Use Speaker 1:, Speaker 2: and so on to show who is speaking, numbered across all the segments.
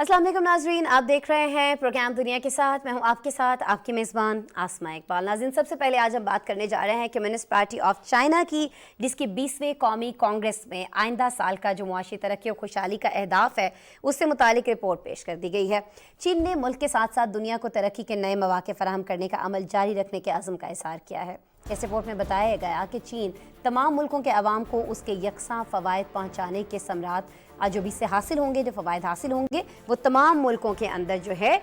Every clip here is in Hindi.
Speaker 1: अस्सलाम वालेकुम नाजरीन, आप देख रहे हैं प्रोग्राम दुनिया के साथ। मैं हूं आपके साथ आपकी मेज़बान आसमा इकबाल। नाज़रीन, सबसे पहले आज हम बात करने जा रहे हैं कम्युनिस्ट पार्टी ऑफ चाइना की, जिसकी 20वें कौमी कांग्रेस में आइंदा साल का जो मुआशी तरक्की और खुशहाली का अहदाफ है उससे मुतालिक रिपोर्ट पेश कर दी गई है। चीन ने मुल्क के साथ साथ दुनिया को तरक्की के नए मौके फराहम करने का अमल जारी रखने के अज़्म का इज़हार किया है। इस रिपोर्ट में बताया गया कि चीन तमाम मुल्कों के अवाम को उसके यकसा फ़वायद पहुँचाने के सम्राट जो भी से हासिल होंगे, जो फ़वायद हासिल होंगे वो तमाम मुल्कों के अंदर जो है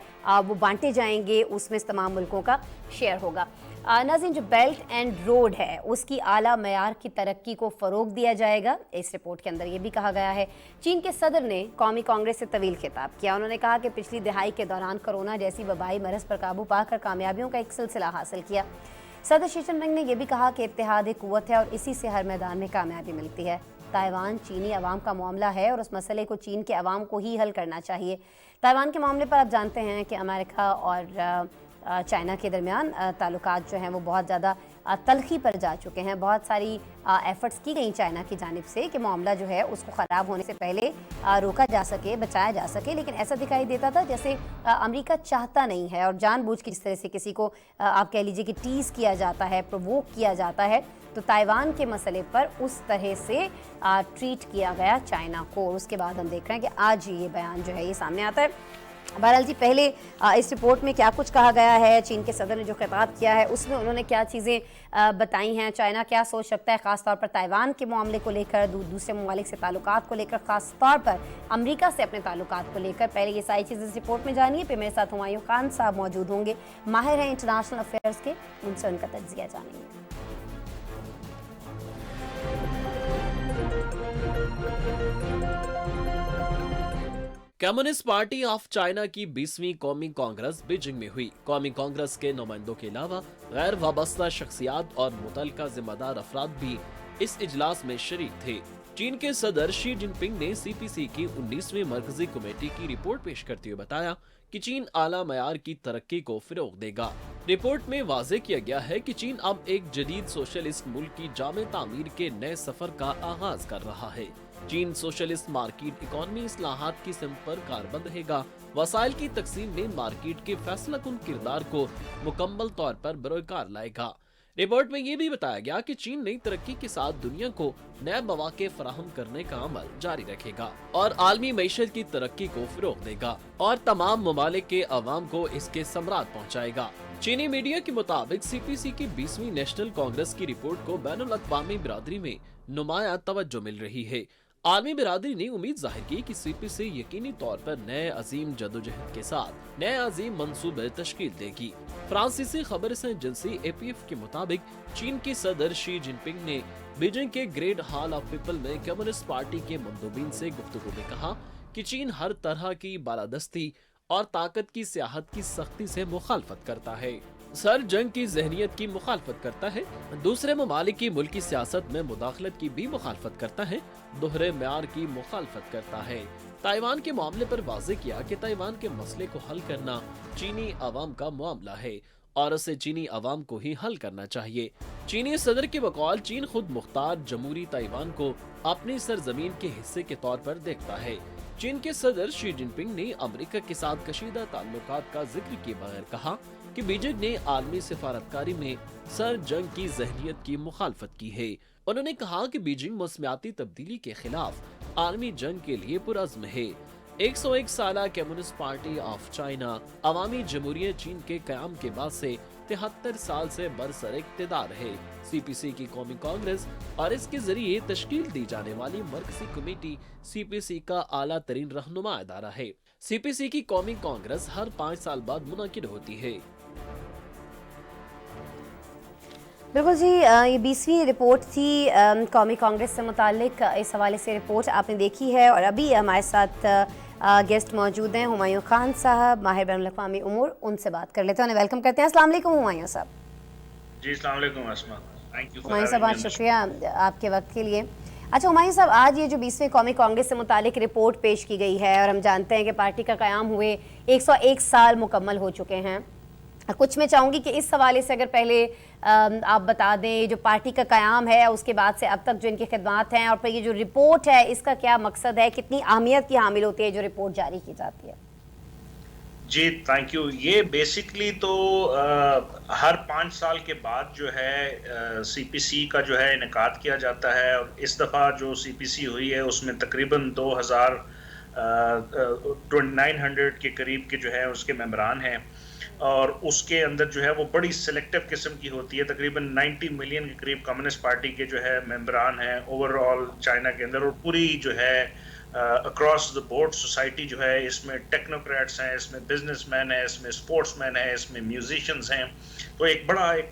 Speaker 1: वो बांटे जाएंगे, उसमें तमाम मुल्कों का शेयर होगा। नाज़रीन, जो बेल्ट एंड रोड है उसकी आला मयार की तरक्की को फ़रोग दिया जाएगा। इस रिपोर्ट के अंदर ये भी कहा गया है। चीन के सदर ने कौमी कांग्रेस से तवील खिताब किया। उन्होंने कहा कि पिछली दिहाई के दौरान कोरोना जैसी वबाई मरज़ पर काबू पाकर कामयाबियों का एक सिलसिला हासिल किया। सदर शी जिनपिंग ने यह भी कहा कि इत्तेहाद एक क़ुव्वत है और इसी से हर मैदान में कामयाबी मिलती है। ताइवान चीनी अवाम का मामला है और उस मसले को चीन के अवाम को ही हल करना चाहिए। ताइवान के मामले पर आप जानते हैं कि अमेरिका और चाइना के दरमियान ताल्लुकात जो हैं वो बहुत ज़्यादा तलखी पर जा चुके हैं। बहुत सारी एफ़र्ट्स की गई चाइना की जानिब से कि मामला जो है उसको ख़राब होने से पहले रोका जा सके, बचाया जा सके, लेकिन ऐसा दिखाई देता था जैसे अमेरिका चाहता नहीं है और जानबूझ के जिस तरह से किसी को आप कह लीजिए कि टीज़ किया जाता है, प्रोवोक किया जाता है, तो ताइवान के मसले पर उस तरह से ट्रीट किया गया चाइना को। उसके बाद हम देख रहे हैं कि आज ये बयान जो है ये सामने आता है। बहरहाल जी, पहले इस रिपोर्ट में क्या कुछ कहा गया है, चीन के सदर ने जो खिताब किया है उसमें उन्होंने क्या चीज़ें बताई हैं, चाइना क्या सोच रखता है ख़ास तौर पर ताइवान के मामले को लेकर, दूसरे ममालिक से ताल्लुकात को लेकर, ख़ास तौर पर अमेरिका से अपने ताल्लुकात को लेकर। पहले ये सारी चीज़ें इस रिपोर्ट में जानिए, फिर मेरे साथ हुमायूं खान साहब मौजूद होंगे, माहिर हैं इंटरनेशनल अफेयर्स के, उनसे उनका तज्ज़िया जानेंगे।
Speaker 2: कम्युनिस्ट पार्टी ऑफ चाइना की 20वीं कौमी कांग्रेस बीजिंग में हुई। कौमी कांग्रेस के नुमाइंदों के अलावा गैर वाबस्ता शख्सियात और मुतल्लिका जिम्मेदार अफराद भी इस इजलास में शरीक थे। चीन के सदर शी जिनपिंग ने सीपीसी की 19वीं मरकजी कमेटी की रिपोर्ट पेश करते हुए बताया कि चीन आला मयार की तरक्की को फिरोग देगा। रिपोर्ट में वाज़ेह किया गया है कि चीन अब एक जदीद सोशलिस्ट मुल्क की जामे तामीर के नए सफर का आगाज कर रहा है। चीन सोशलिस्ट मार्केट इकोनॉमी इस्लाहात की सिमत पर कारबंद रहेगा। वसाइल की तकसीम में मार्केट के फैसलाकुन किरदार को मुकम्मल तौर पर बरोकार लाएगा। रिपोर्ट में ये भी बताया गया कि चीन नई तरक्की के साथ दुनिया को नए मौके फराहम करने का अमल जारी रखेगा और आलमी मईशत की तरक्की को फिरोग देगा और तमाम ममालिक के अवाम को इसके समरात पहुँचाएगा। चीनी मीडिया के मुताबिक सीपीसी की 20वीं नेशनल कांग्रेस की रिपोर्ट को बैनुल अक़वामी बिरादरी में नुमाया तवज्जो मिल रही है। आलमी बिरादरी ने उम्मीद जाहिर की कि सीपीसी यकीनी तौर पर नए अजीम जदोजहद के साथ नए अजीम मंसूबे तश्कील देगी। फ्रांसीसी खबर एजेंसी एपीएफ के मुताबिक चीन की सदर शी जिनपिंग ने बीजिंग के ग्रेट हॉल ऑफ पीपल में कम्युनिस्ट पार्टी के मंदूबीन से गुफ्तगू में कहा कि चीन हर तरह की बालादस्ती और ताकत की सियाहत की सख्ती से मुखालफत करता है, सर जंग की जहनियत की मुखालफत करता है, दूसरे ममालिक की मुल्की सियासत में मुदाखलत की भी मुखालफत करता है, दोहरे म्यार की मुखालफत करता है। ताइवान के मामले पर वाज़ेह किया कि ताइवान के मसले को हल करना चीनी अवाम का मामला है और उसे चीनी अवाम को ही हल करना चाहिए। चीनी सदर के बकौल चीन खुद मुख्तार जमहूरी ताइवान को अपनी सरजमीन के हिस्से के तौर पर देखता है। चीन के सदर शी जिनपिंग ने अमेरिका के साथ कशीदा ताल्लुकात का जिक्र किए बगैर कहा कि बीजिंग ने आलमी सिफारतकारी में सर जंग की जहनियत की मुखालफत की है। उन्होंने कहा कि बीजिंग मौसमियाती तब्दीली के खिलाफ आलमी जंग के लिए पुरअज़्म है। 101 साला कम्युनिस्ट पार्टी ऑफ चाइना अवामी जमहूरियत चीन के कयाम के बाद से 73 साल से बरसर इक़्तिदार है। सीपीसी की कौमी कांग्रेस और इसके जरिए तश्कील दी जाने वाली मरकजी कमेटी सीपीसी का आला तरीन रहनुमा अदारा है। सीपीसी की कौमी कांग्रेस हर 5 साल बाद मुनाकिद होती है।
Speaker 1: बिल्कुल जी, ये 20वीं रिपोर्ट थी कौमी कांग्रेस से मुतालिक। इस हवाले से रिपोर्ट आपने देखी है और अभी हमारे साथ गेस्ट मौजूद हैं हुमायूं खान साहब, माहिर बैनुल अक़वामी उमूर, उनसे बात कर लेते हैं, उन्हें वेलकम करते हैं। अस्सलाम वालेकुम हुमायूं साहब।
Speaker 3: जी अस्सलाम वालेकुम आसमा, थैंक यू।
Speaker 1: हुमायूं साहब, बहुत शुक्रिया आपके वक्त के लिए। अच्छा हुमायूं साहब, आज ये जो 20वीं कौमी कांग्रेस से मुतालिक रिपोर्ट पेश की गई है और हम जानते हैं कि पार्टी का क़याम हुए 101 साल मुकम्मल हो चुके हैं। कुछ मैं चाहूँगी कि इस हवाले से अगर पहले आप बता दें जो पार्टी का क़याम है उसके बाद से अब तक जो इनकी खिदमात हैं और फिर ये जो रिपोर्ट है इसका क्या मकसद है, कितनी अहमियत की हामिल होती है जो रिपोर्ट जारी की जाती है।
Speaker 3: जी, थैंक यू। ये बेसिकली तो हर 5 साल के बाद जो है सीपीसी का जो है इनेकाद किया जाता है, और इस दफ़ा जो सीपीसी हुई है उसमें तकरीबन 2000 2900 के करीब के जो है उसके मेंबरान हैं, और उसके अंदर जो है वो बड़ी सिलेक्टिव किस्म की होती है। तकरीबन 90 मिलियन के करीब कम्युनिस्ट पार्टी के जो है मेंबरान हैं ओवरऑल चाइना के अंदर, और पूरी जो है अक्रॉस द बोर्ड सोसाइटी जो है, इसमें टेक्नोक्रेट्स हैं, इसमें बिजनेसमैन हैं, इसमें स्पोर्ट्समैन हैं, इसमें म्यूजिशियंस हैं। तो एक बड़ा एक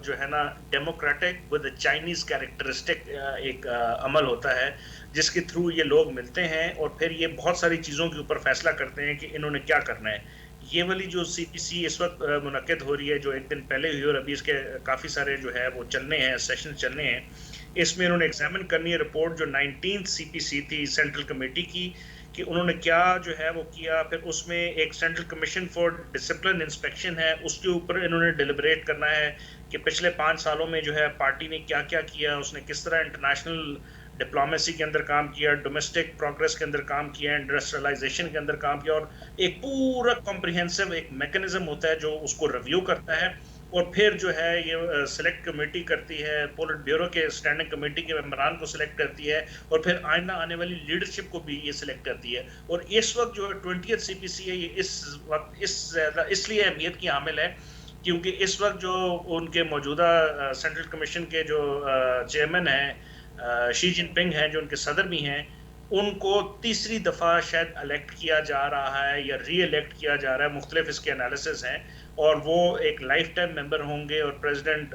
Speaker 3: जो है ना डेमोक्रेटिक विद चाइनीज कैरेक्टरिस्टिक एक अमल होता है, जिसके थ्रू ये लोग मिलते हैं और फिर ये बहुत सारी चीज़ों के ऊपर फैसला करते हैं कि इन्होंने क्या करना है। ये वाली जो सीपीसी इस वक्त मुनक्किद हो रही है, जो एक दिन पहले हुई और अभी इसके काफ़ी सारे जो है वो चलने हैं, सेशन चलने हैं। इसमें उन्होंने एग्जामिन करनी है रिपोर्ट जो 19th सीपीसी थी सेंट्रल कमेटी की, कि उन्होंने क्या जो है वो किया। फिर उसमें एक central commission for discipline inspection है, उसके ऊपर इन्होंने डिलिबरेट करना है कि पिछले 5 सालों में जो है पार्टी ने क्या क्या किया, उसने किस तरह इंटरनेशनल डिप्लोमेसी के अंदर काम किया, डोमेस्टिक प्रोग्रेस के अंदर काम किया, इंडस्ट्रियलाइजेशन के अंदर काम किया, और एक पूरा कॉम्प्रिहेंसिव एक मैकेनिज्म होता है जो उसको रिव्यू करता है। और फिर जो है ये सिलेक्ट कमेटी करती है, पोलिट ब्यूरो के स्टैंडिंग कमेटी के मेंबरान को सिलेक्ट करती है, और फिर आइंदा आने वाली लीडरशिप को भी ये सिलेक्ट करती है। और इस वक्त जो है 20th सीपीसी है, ये इस वक्त इसलिए अहमियत की हामिल है क्योंकि इस वक्त जो उनके मौजूदा सेंट्रल कमीशन के जो चेयरमैन हैं शी जिनपिंग हैं, जो उनके सदर भी हैं, उनको तीसरी दफ़ा शायद इलेक्ट किया जा रहा है या री इलेक्ट किया जा रहा है। मुख्तलिफ इसके एनालिसिस हैं, और वो एक लाइफ टाइम मेंबर होंगे, और प्रेसिडेंट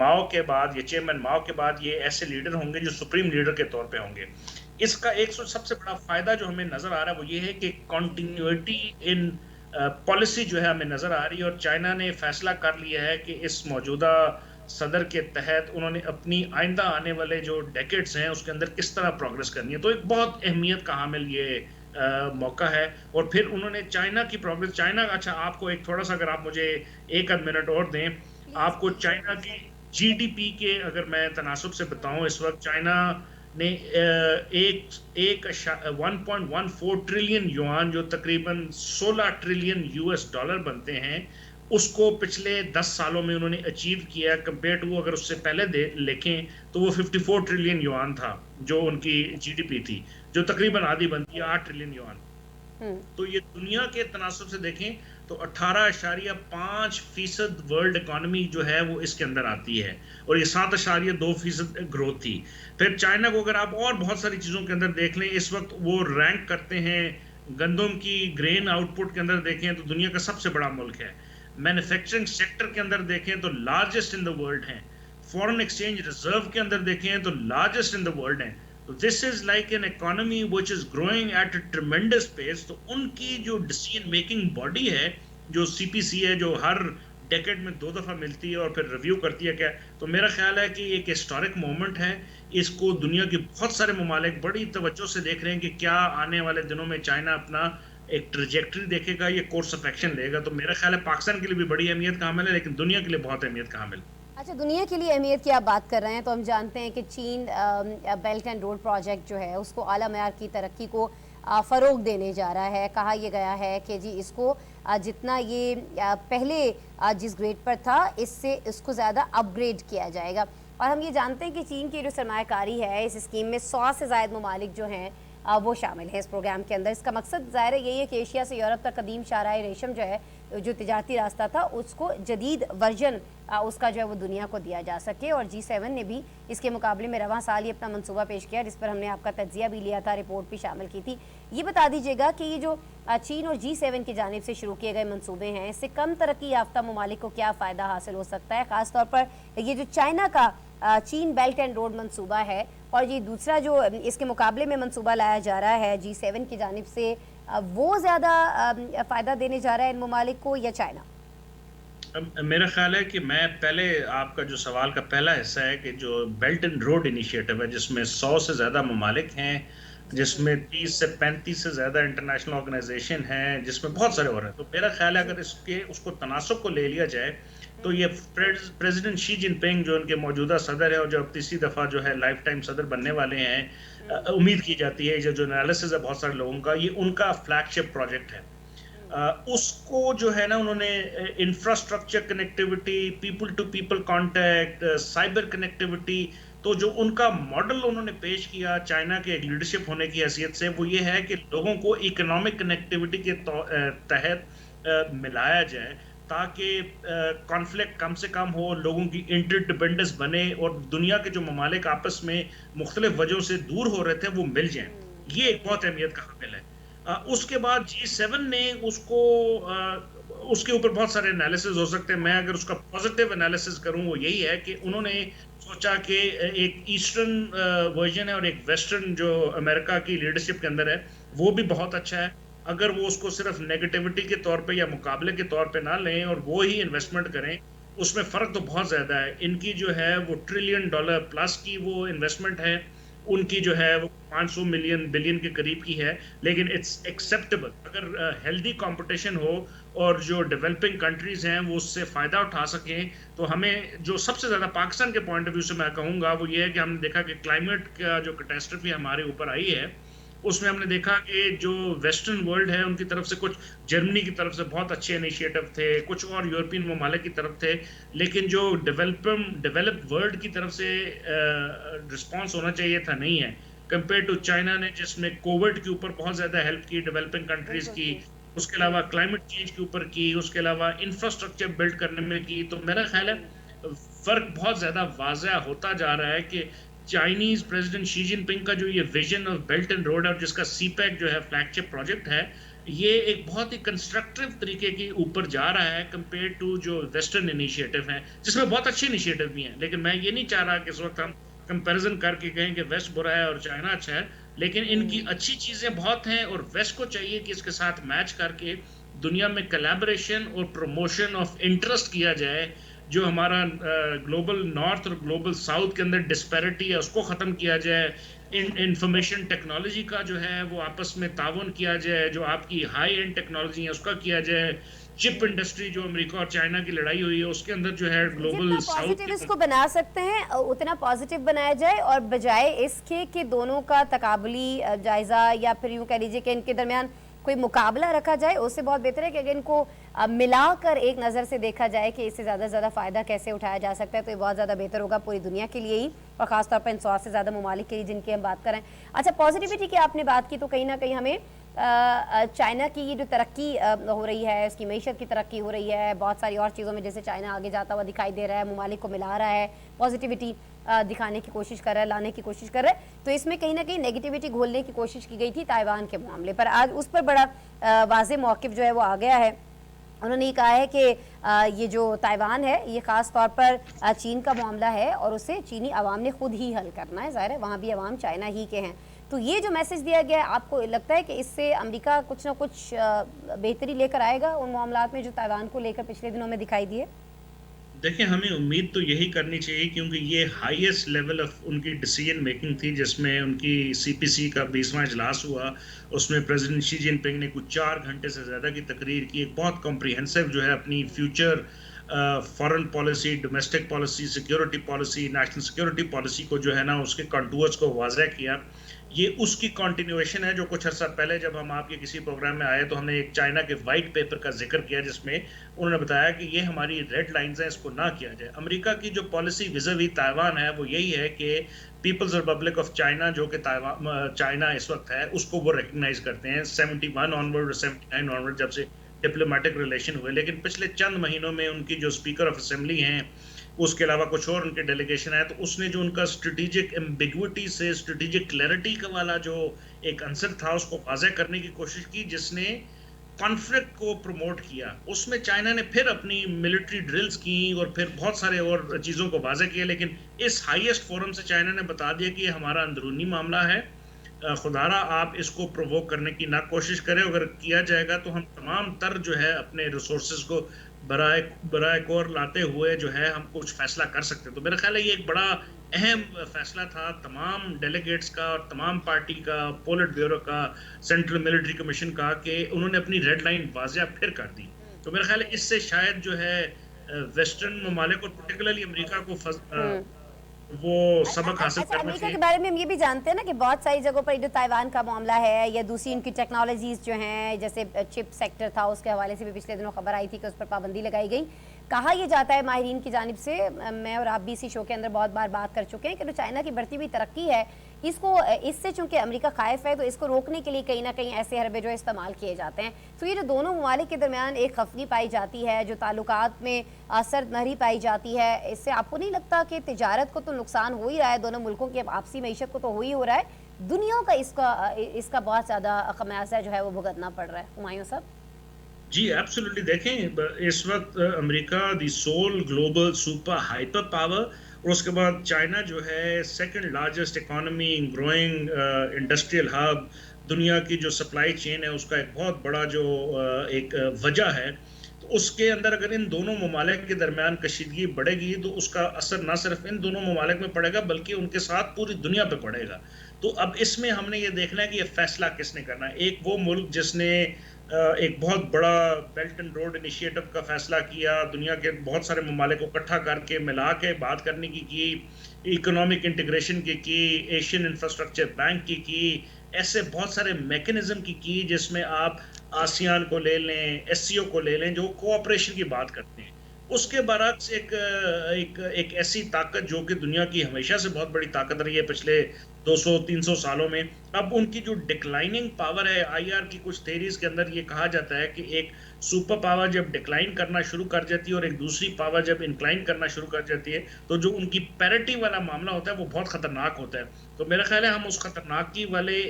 Speaker 3: माओ के बाद, ये चेयरमैन माओ के बाद, ये ऐसे लीडर होंगे जो सुप्रीम लीडर के तौर पे होंगे। इसका एक सबसे बड़ा फायदा जो हमें नजर आ रहा है वो ये है कि कॉन्टिन्यूटी इन पॉलिसी जो है हमें नजर आ रही है, और चाइना ने फैसला कर लिया है कि इस मौजूदा सदर के तहत उन्होंने अपनी आइंदा आने वाले जो डेकेड्स हैं उसके अंदर किस तरह प्रोग्रेस करनी है। तो एक बहुत अहमियत का हामिल ये मौका है। और फिर उन्होंने चाइना की प्रोग्रेस, चाइना, अच्छा आपको एक थोड़ा सा, अगर आप मुझे एक आध मिनट और दें, आपको चाइना की जीडीपी के अगर मैं तनासुब से बताऊं, इस वक्त चाइना ने एक 1.14 ट्रिलियन युआन, जो तकरीबन 16 ट्रिलियन यूएस डॉलर बनते हैं, उसको पिछले 10 सालों में उन्होंने अचीव किया। कंपेयर टू अगर उससे पहले देखें तो वो 54 ट्रिलियन युआन था जो उनकी जीडीपी थी, जो तकरीबन आधी बनती है 8 ट्रिलियन युआन। तो ये दुनिया के तनासब से देखें तो 18.5% वर्ल्ड इकोनॉमी जो है वो इसके अंदर आती है, और ये 7.2% ग्रोथ थी। फिर चाइना को अगर आप और बहुत सारी चीज़ों के अंदर देख लें, इस वक्त वो रैंक करते हैं गंदम की ग्रेन आउटपुट के अंदर देखें तो दुनिया का सबसे बड़ा मुल्क है। मैन्युफैक्चरिंग सेक्टर के अंदर देखें तो लार्जेस्ट इन द वर्ल्ड है। फॉरेन एक्सचेंज रिजर्व के अंदर देखें तो लार्जेस्ट इन द वर्ल्ड है। तो this is like an economy which is growing at a tremendous pace. तो उनकी जो डिसीजन मेकिंग बॉडी है, जो सीपीसी है, जो हर डेकेड में 2 दफ़ा मिलती है और फिर रिव्यू करती है क्या, तो मेरा ख्याल है कि एक हिस्टोरिक मोमेंट है। इसको दुनिया के बहुत सारे ममालिक बड़ी तवज्जो से देख रहे हैं कि क्या आने वाले दिनों में चाइना अपना एक ट्रैजेक्टरी देखेगा, ये कोर्स ऑफ एक्शन लेगा। तो मेरा ख्याल है पाकिस्तान के लिए भी बड़ी अहमियत का हामिल है, लेकिन दुनिया के लिए बहुत अहमियत का हामिल।
Speaker 1: अच्छा, दुनिया के लिए अहमियत की आप बात कर रहे हैं, तो हम जानते हैं कि चीन बेल्ट एंड रोड प्रोजेक्ट जो है उसको आला मयार की तरक्की को फ़रोग देने जा रहा है। कहा यह गया है कि जी इसको जितना ये पहले जिस ग्रेड पर था इससे इसको ज़्यादा अपग्रेड किया जाएगा। और हम ये जानते हैं कि चीन की जो सरमायाकारी है इस स्कीम में 100 से ज़ायद ममालिक जो हैं वो शामिल है इस प्रोग्राम के अंदर। इसका मकसद ज़ाहिर यही है कि एशिया से यूरोप तक कदीम शाहराह रेशम जो है, जो तिजारती रास्ता था, उसको जदीद वर्जन उसका जो है वो दुनिया को दिया जा सके। और G7 ने भी इसके मुकाबले में रवां साल ये अपना मंसूबा पेश किया, जिस पर हमने आपका तज्जिया भी लिया था, रिपोर्ट भी शामिल की थी। ये बता दीजिएगा कि ये जो चीन और G7 की जानिब से शुरू किए गए मंसूबे हैं, इससे कम तरक्की याफ्ता ममालिक को क्या फ़ायदा हासिल हो सकता है? ख़ास तौर पर ये जो चाइना का चीन बेल्ट एंड रोड मंसूबा है, और ये दूसरा जो इसके मुकाबले में मंसूबा लाया जा रहा है G7 की जानिब से, वो ज़्यादा फ़ायदा देने जा रहा है इन ममालिक को या चाइना?
Speaker 3: मेरा ख्याल है कि मैं पहले आपका जो सवाल का पहला हिस्सा है कि जो बेल्ट एंड रोड इनिशिएटिव है, जिसमें 100 से ज़्यादा ममालिक हैं, जिसमें 30 से 35 से ज़्यादा इंटरनेशनल ऑर्गेनाइजेशन हैं, जिसमें बहुत सारे और हैं, तो मेरा ख्याल है अगर उसको तनासुब को ले लिया जाए तो ये प्रेसिडेंट शी जिनपिंग जो उनके मौजूदा सदर है और जो अब तीसरी दफ़ा जो है लाइफ टाइम सदर बनने वाले हैं, उम्मीद की जाती है, जो एनालिसिस है बहुत सारे लोगों का, ये उनका फ्लैगशिप प्रोजेक्ट है। उसको जो है ना उन्होंने infrastructure connectivity, people to people contact, cyber connectivity, तो जो उनका मॉडल उन्होंने पेश किया चाइना के लीडरशिप होने की हैसियत से, वो ये है कि लोगों को इकोनॉमिक कनेक्टिविटी के तहत मिलाया जाए ताकि कॉन्फ्लिक्ट कम से कम हो, लोगों की इंटरडिपेंडेंस बने और दुनिया के जो ममालिक आपस में मुख्तलिफ वजहों से दूर हो रहे थे वो मिल जाएं। ये एक बहुत अहमियत का हामिल है। उसके बाद G7 ने उसके ऊपर बहुत सारे एनालिसिस हो सकते हैं। मैं अगर उसका पॉजिटिव एनालिसिस करूं वो यही है कि उन्होंने सोचा कि एक ईस्टर्न वर्जन है और एक वेस्टर्न जो अमेरिका की लीडरशिप के अंदर है वो भी बहुत अच्छा है। अगर वो उसको सिर्फ नेगेटिविटी के तौर पे या मुकाबले के तौर पे ना लें और वो ही इन्वेस्टमेंट करें, उसमें फ़र्क तो बहुत ज़्यादा है। इनकी जो है वो $1 ट्रिलियन प्लस की वो इन्वेस्टमेंट है, उनकी जो है वो 500 मिलियन बिलियन के करीब की है, लेकिन इट्स एक्सेप्टेबल। अगर हेल्दी कंपटीशन हो और जो डेवलपिंग कंट्रीज हैं वो उससे फ़ायदा उठा सकें, तो हमें जो सबसे ज़्यादा पाकिस्तान के पॉइंट ऑफ व्यू से मैं कहूँगा वो ये है कि हमने देखा कि क्लाइमेट का जो कैटास्ट्रफी हमारे ऊपर आई है उसमें हमने देखा कि जो वेस्टर्न वर्ल्ड है उनकी तरफ से, कुछ जर्मनी की तरफ से बहुत अच्छे इनिशिएटिव थे, कुछ और यूरोपियन ममालिक की तरफ थे, लेकिन जो डेवलप्ड वर्ल्ड की तरफ से रिस्पांस होना चाहिए था नहीं है, कंपेयर टू चाइना ने जिसमें कोविड के ऊपर बहुत ज़्यादा हेल्प की डेवलपिंग कंट्रीज की, उसके अलावा क्लाइमेट चेंज के ऊपर की, उसके अलावा इंफ्रास्ट्रक्चर बिल्ड करने में की। तो मेरा ख्याल है फ़र्क बहुत ज़्यादा वाज़ह होता जा रहा है कि चाइनीज प्रेसिडेंट शी जिनपिंग का जो ये vision of belt and road और जिसका सीपैक जो है फ्लैगशिप प्रोजेक्ट है, ये एक बहुत ही कंस्ट्रक्टिव तरीके के ऊपर जा रहा है कंपेयर टू जो वेस्टर्न इनिशिएटिव हैं, जिसमें बहुत अच्छे इनिशिएटिव भी हैं। लेकिन मैं ये नहीं चाह रहा कि इस वक्त हम कंपैरिजन करके कहें कि वेस्ट बुरा है और चाइना अच्छा है, लेकिन इनकी अच्छी चीज़ें बहुत हैं और वेस्ट को चाहिए कि इसके साथ मैच करके दुनिया में कोलैबोरेशन और प्रमोशन ऑफ इंटरेस्ट किया जाए। जो हमारा ग्लोबल नॉर्थ और ग्लोबल साउथ के अंदर डिस्पैरिटी है उसको ख़त्म किया जाए, इंफॉर्मेशन टेक्नोलॉजी का जो है वो आपस में ताउन किया जाए, जो आपकी हाई एंड टेक्नोलॉजी है उसका किया जाए, चिप इंडस्ट्री जो अमेरिका और चाइना की लड़ाई हुई है उसके अंदर जो है ग्लोबल साउथ
Speaker 1: पॉजिटिव इसको बना सकते हैं उतना पॉजिटिव बनाया जाए, और बजाय इसके कि दोनों का तकाबुली जायज़ा या फिर यूँ कह लीजिए कि इनके दरमियान कोई मुकाबला रखा जाए, उससे बहुत बेहतर है कि अगर इनको मिलाकर एक नज़र से देखा जाए कि इससे ज़्यादा से ज़्यादा फ़ायदा कैसे उठाया जा सकता है, तो ये बहुत ज़्यादा बेहतर होगा पूरी दुनिया के लिए ही, और ख़ासतौर पर इन 100 से ज़्यादा ममालिक के लिए जिनकी हम बात करें। अच्छा, पॉजिटिविटी की आपने बात की, तो कहीं ना कहीं हमें चाइना की ये जो तरक्की हो रही है, इसकी मीशत की तरक्की हो रही है, बहुत सारी और चीज़ों में जैसे चाइना आगे जाता हुआ दिखाई दे रहा है, ममालिक को मिला रहा है, पॉजिटिविटी दिखाने की कोशिश कर रहा है, लाने की कोशिश कर रहा है, तो इसमें कहीं ना कहीं नेगेटिविटी घोलने की कोशिश की गई थी ताइवान के मामले पर। आज उस पर बड़ा वाज़ेह मौक़िफ़ जो है वो आ गया है। उन्होंने ये कहा है कि ये जो ताइवान है ये ख़ास तौर पर चीन का मामला है और उसे चीनी अवाम ने खुद ही हल करना है, ज़ाहिर है वहाँ भी अवाम चाइना ही के हैं। तो ये जो मैसेज दिया गया है, आपको लगता है कि इससे अमेरिका कुछ ना कुछ बेहतरी लेकर आएगा उन मामलात में जो ताइवान को लेकर पिछले दिनों में दिखाई दिए?
Speaker 3: देखिए, हमें उम्मीद तो यही करनी चाहिए क्योंकि ये हाईएस्ट लेवल ऑफ उनकी डिसीजन मेकिंग थी, जिसमें उनकी सीपीसी का 20वां इजलास हुआ। उसमें प्रेसिडेंट शी जिनपिंग ने कुछ 4 घंटे से ज़्यादा की तकरीर की, एक बहुत कॉम्प्रिहेंसिव जो है अपनी future foreign policy, domestic policy, security policy, national security policy को जो है ना उसके कंटूर्स को वाज़ह किया। ये उसकी कंटिन्यूएशन है जो कुछ अर्सा पहले जब हम आपके किसी प्रोग्राम में आए तो हमने एक चाइना के वाइट पेपर का जिक्र किया जिसमें उन्होंने बताया कि ये हमारी रेड लाइंस हैं, इसको ना किया जाए। अमेरिका की जो पॉलिसी विज़ावी ताइवान है वो यही है कि पीपल्स रिपब्लिक ऑफ चाइना जो कि चाइना इस वक्त है उसको वो रिकग्नाइज करते हैं 71 ऑनवर्ड और 79 ऑनवर्ड जब से डिप्लोमेटिक रिलेशन हुए। लेकिन पिछले चंद महीनों में उनकी जो स्पीकर ऑफ असेंबली हैं, उसके अलावा कुछ और उनके डेलीगेशन है, तो उसने जो उनका स्ट्रेटेजिक एम्बिग्विटी से स्ट्रेटेजिक क्लैरिटी का वाला जो एक आंसर था उसको वाज़ह करने की कोशिश की, जिसने कॉन्फ्लिक्ट को प्रमोट किया। उसमें चाइना ने फिर अपनी मिलिट्री ड्रिल्स की और फिर बहुत सारे और चीज़ों को वाज़ह किया, लेकिन इस हाईएस्ट फोरम से चाइना ने बता दिया कि ये हमारा अंदरूनी मामला है, खुदारा आप इसको प्रोवोक करने की ना कोशिश करें, अगर किया जाएगा तो हम तमाम तर जो है अपने रिसोर्सेज को बराए कोर लाते हुए जो है हम कुछ फैसला कर सकते हैं। तो मेरा ख्याल है ये एक बड़ा अहम फैसला था तमाम डेलीगेट्स का और तमाम पार्टी का, पोलिट ब्यूरो का, सेंट्रल मिलिट्री कमीशन का, कि उन्होंने अपनी रेड लाइन वाज़ह फिर कर दी। तो मेरा ख्याल है इससे शायद जो है वेस्टर्न ममालिक और पर्टिकुलरली अमेरिका को वो सबक हासिल
Speaker 1: अच्छा,
Speaker 3: करना
Speaker 1: अमेरिका के
Speaker 3: चाहिए।
Speaker 1: बारे में हम ये भी जानते हैं ना कि बहुत सारी जगहों पर इंडो ताइवान का मामला है या दूसरी उनकी टेक्नोलॉजीज जो हैं, जैसे चिप सेक्टर था, उसके हवाले से भी पिछले दिनों खबर आई थी कि उस पर पाबंदी लगाई गई। कहा यह जाता है माहिरीन की जानिब से, मैं और आप भी इसी शो के अंदर बहुत बार बात कर चुके हैं कि जो चाइना की बढ़ती हुई तरक्की है, इसको इससे चूंकि अमेरिका खाइफ है, तो इसको रोकने के लिए कहीं ना कहीं ऐसे हरबे जो इस्तेमाल किए जाते हैं। तो ये जो दोनों ममालिक के दरमियान एक खफगी पाई जाती है, जो ताल्लुकात में सर्दमहरी पाई जाती है, इससे आपको नहीं लगता कि तिजारत को तो नुकसान हो ही रहा है, दोनों मुल्कों की आपसी मईशत को तो हो ही हो रहा है, दुनिया का इसका बहुत ज़्यादा खमियाजा जो है वो भुगतना पड़ रहा है? हुमायूं साहब।
Speaker 3: जी एब्सोल्युटली, देखें इस वक्त America the sole global super hyper power, और उसके बाद चाइना जो है second largest economy, growing industrial hub, दुनिया की जो सप्लाई चेन है उसका एक बहुत बड़ा जो एक वजह है। तो उसके अंदर अगर इन दोनों ममालिक के दरमियान कशीदगी बढ़ेगी तो उसका असर ना सिर्फ इन दोनों ममालिक में पड़ेगा बल्कि उनके साथ पूरी दुनिया पे पड़ेगा। तो अब इसमें हमने ये देखना है कि ये फैसला किसने करना है। एक वो मुल्क जिसने एक बहुत बड़ा बेल्ट एंड रोड इनिशिएटिव का फैसला किया, दुनिया के बहुत सारे ममालिक को इकट्ठा करके मिला के बात करने की इकोनॉमिक इंटीग्रेशन की, एशियन इंफ्रास्ट्रक्चर बैंक की, ऐसे बहुत सारे मैकेनिज्म की जिसमें आप आसियान को ले लें, एससीओ को ले लें, जो कोऑपरेशन की बात करते हैं। उसके बरक्स एक ऐसी ताकत जो कि दुनिया की हमेशा से बहुत बड़ी ताकत रही है पिछले 200-300 सालों में, अब उनकी जो डिक्लाइनिंग पावर है, आईआर की कुछ थेरीज के अंदर ये कहा जाता है कि एक सुपर पावर जब डिक्लाइन करना शुरू कर जाती है और एक दूसरी पावर जब इंक्लाइन करना शुरू कर जाती है, तो जो उनकी पैरिटी वाला मामला होता है वो बहुत खतरनाक होता है। तो मेरा ख्याल है हम उस खतरनाकी वाले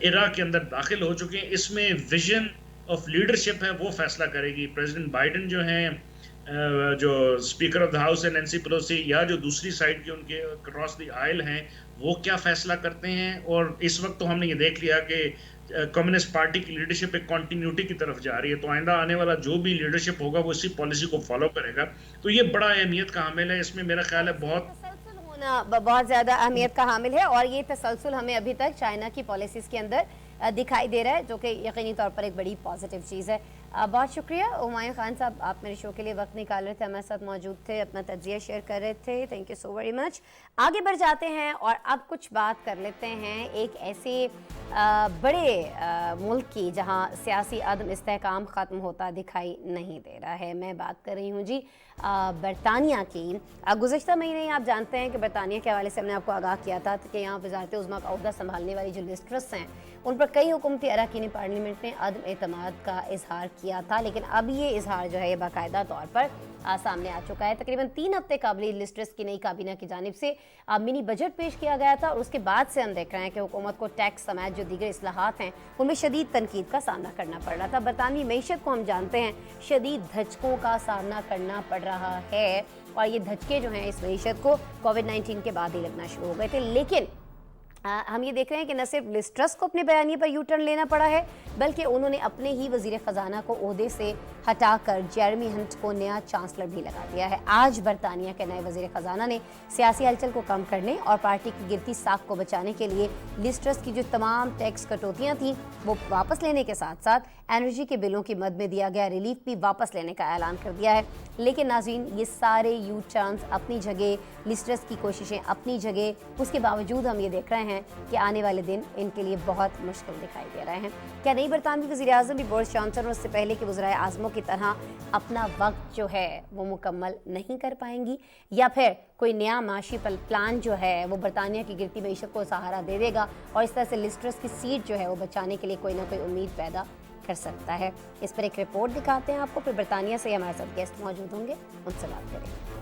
Speaker 3: इरा के अंदर दाखिल हो चुके हैं। इसमें विजन ऑफ लीडरशिप है वो फैसला करेगी। प्रेसिडेंट बाइडेन जो हैं, जो स्पीकर ऑफ द हाउस है नैंसी पेलोसी, या जो दूसरी साइड के उनके क्रॉस द आयल हैं, वो क्या फैसला करते हैं। और इस वक्त तो हमने ये देख लिया कि कम्युनिस्ट पार्टी की लीडरशिप एक कॉन्टिन्यूटी की तरफ जा रही है, तो आइंदा आने वाला जो भी लीडरशिप होगा वो इसी पॉलिसी को फॉलो करेगा। तो ये बड़ा अहमियत का हामिल है। इसमें मेरा ख्याल है बहुत
Speaker 1: तसलसल होना बहुत ज़्यादा अहमियत का हामिल है, और ये तसलसल हमें अभी तक चाइना की पॉलिसीज़ के अंदर दिखाई दे रहा है, जो कि यकीनी तौर पर एक बड़ी पॉजिटिव चीज़ है। बहुत शुक्रिया हुमायूं खान साहब, आप मेरे शो के लिए वक्त निकाल रहे थे, हमारे साथ मौजूद थे, अपना तज्जिया शेयर कर रहे थे। Thank you so very much. आगे बढ़ जाते हैं और अब कुछ बात कर लेते हैं एक ऐसे बड़े मुल्क की जहां सियासी अदम इस्तेहकाम ख़त्म होता दिखाई नहीं दे रहा है। मैं बात कर रही हूँ जी बरतानिया की। गुज़श्ता महीने आप जानते हैं कि बरतानिया के हवाले से हमने आपको आगाह किया था कि यहाँ वज़ारत उज़्मा का ओहदा संभालने वाली जो लिस्ट्रस हैं, उन पर कई हुकूमती अरकान पार्लियामेंट ने अदम एतमाद का इजहार किया था, लेकिन अब ये इजहार जो है ये बाकायदा तौर पर सामने आ चुका है। तकरीबन 3 हफ्ते कबल लिस्ट्रस की नई काबीना की जानिब से मिनी बजट पेश किया गया था, और उसके बाद से हम देख रहे हैं कि हुकूमत को टैक्स समेत जो दीगर इस्लाहात हैं उनमें शदीद तनकीद का सामना करना पड़ रहा था। बरतानवी मईशत को हम जानते हैं शदीद धचकों का सामना करना पड़ रहा है, और ये धचके जो हैं इस मईशत को कोविड-19 के बाद ही लगना शुरू हो गए थे। लेकिन हम ये देख रहे हैं कि न सिर्फ लिज ट्रस को अपने बयानिए पर यू टर्न लेना पड़ा है, बल्कि उन्होंने अपने ही वजीर ख़जाना को ओहदे से हटाकर जेरेमी हंट को नया चांसलर भी लगा दिया है। आज बरतानिया के नए वजीर ख़जाना ने सियासी हलचल को कम करने और पार्टी की गिरती साख को बचाने के लिए लिज ट्रस की जो तमाम टैक्स कटौतियाँ थीं वो वापस लेने के साथ साथ एनर्जी के बिलों की मद में दिया गया रिलीफ भी वापस लेने का ऐलान कर दिया है। लेकिन नाज़रीन, ये सारे यू टर्न्स अपनी जगह, लिज ट्रस की कोशिशें अपनी जगह, उसके बावजूद हम ये देख रहे हैं कि आने वाले दिन इनके लिए बहुत मुश्किल दिखाई दे रहे हैं। क्या नई बरतानवी वज़ीर-ए-आज़म भी बोरिस जॉनसन और उससे पहले के वज़राए आज़मों की तरह अपना वक्त जो है वो मुकम्मल नहीं कर पाएंगी, या फिर कोई नया माशी प्लान जो है वो बरतानिया की गिरती मईशत को सहारा दे देगा और इस तरह से लिज ट्रस की सीट जो है वो बचाने के लिए कोई ना कोई उम्मीद पैदा कर सकता है? इस पर एक रिपोर्ट दिखाते हैं आपको, फिर बरतानिया से हमारे साथ गेस्ट मौजूद होंगे, उनसे बात करेंगे।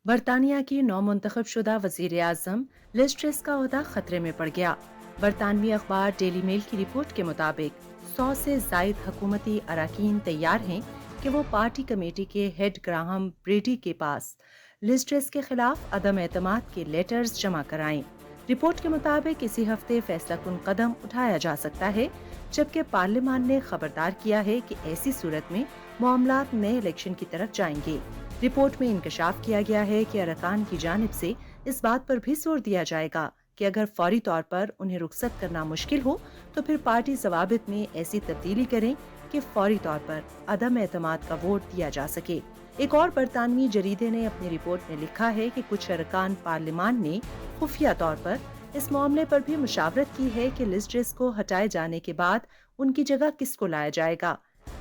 Speaker 4: बरतानिया की नौमुंतखब शुदा वज़ीर आज़म लिज ट्रस का ओहदा खतरे में पड़ गया। बरतानवी अखबार डेली मेल की रिपोर्ट के मुताबिक 100 से जायद हुकूमती अरकान तैयार हैं कि वो पार्टी कमेटी के हेड ग्राहम ब्रेडी के पास लिज ट्रस के खिलाफ अदम एतमाद के लेटर्स जमा कराएं। रिपोर्ट के मुताबिक इसी हफ्ते फैसला कुन कदम उठाया जा सकता है, जबकि पार्लियामान ने खबरदार किया है कि ऐसी सूरत में मामलात नए इलेक्शन की तरफ जाएंगे। रिपोर्ट में इंकशाफ किया गया है कि अरकान की जानिब से इस बात पर भी जोर दिया जाएगा कि अगर फौरी तौर पर उन्हें रुखसत करना मुश्किल हो तो फिर पार्टी ज़वाबित में ऐसी तब्दीली करें कि फौरी तौर पर अदम एतमाद का वोट दिया जा सके। एक और बरतानवी जरीदे ने अपनी रिपोर्ट में लिखा है कि कुछ अरकान पार्लियामान ने खुफिया तौर पर इस मामले पर भी मुशावरत की है कि लिज ट्रस को हटाए जाने के बाद उनकी जगह किसको लाया जाएगा।